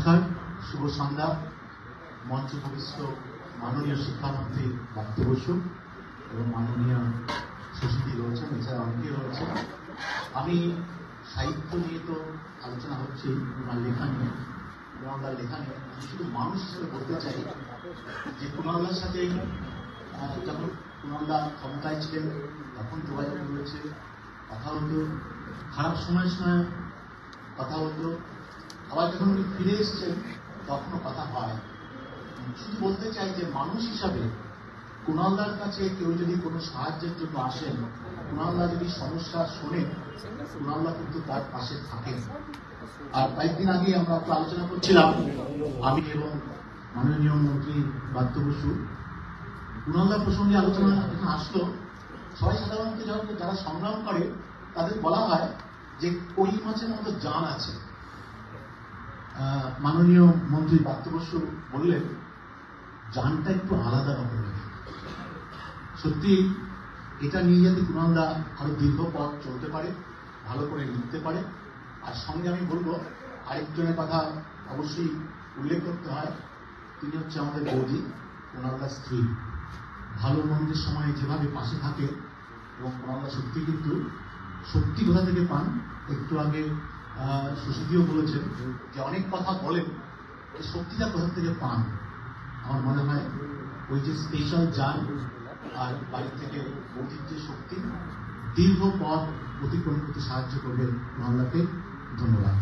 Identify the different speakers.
Speaker 1: নমস্কার, শুভ সন্ধ্যা। মঞ্চে উপবিষ্ট মাননীয় শিক্ষামন্ত্রী পার্থ বসু এবং মাননীয় সুশীতি রয়েছেন, এছাড়া অনেকেই রয়েছে। আমি সাহিত্য নিয়ে তো আলোচনা হচ্ছে, আমার লেখা নিয়ে, কুণালদার লেখা নিয়ে। আমি শুধু মানুষ হিসেবে বলতে চাই যে কুণালদার সাথে যখন কুণালদা ক্ষমতায় ছিলেন তখন যোগাযোগ রয়েছে, কথা হতো, খারাপ সময় কথা হতো, আবার যখন উনি ফিরে এসছেন তখনও কথা হয়। শুধু বলতে চাই যে মানুষ হিসাবে কুণালদার কাছে কেউ যদি কোনো সাহায্যের জন্য আসেন, কুণালদা যদি সমস্যা শোনেন, কুণালদা কিন্তু তার পাশে থাকেন। আর কয়েকদিন আগে আমরা একটু আলোচনা করছিলাম, আমি এবং মাননীয় মন্ত্রী পার্থ বসু, কুণালদার প্রসঙ্গে আলোচনা যখন আসলো, সবাই সাধারণত যারা সংগ্রাম করে তাদের বলা হয় যে কই মাছের মতো জান আছে। মাননীয় মন্ত্রী পার্থ বসু বললেন জানটা একটু আলাদা রকমের। সত্যি এটা নিয়ে যাতে কুণালদা আরো দীর্ঘ পথ চলতে পারে, ভালো করে লিখতে পারে। আর সঙ্গে আমি বলবো আরেকজনের কথা অবশ্যই উল্লেখ করতে হয়, তিনি হচ্ছে আমাদের বৌদি, কুণালদার স্ত্রী। ভালো মন্দের সময় যেভাবে পাশে থাকে, এবং কুণালদা সত্যি কিন্তু সত্যি কোথা থেকে পান। একটু আগে সুশীতিও বলেছেন যে অনেক কথা বলেন, সত্যিটা কোথা থেকে পান। আমার মনে হয় ওই যে স্পেশাল জান আর বাড়ি থেকে বৌদির যে শক্তি, দীর্ঘ পথ অতিক্রম করতে সাহায্য করবে কুণালদাকে। ধন্যবাদ।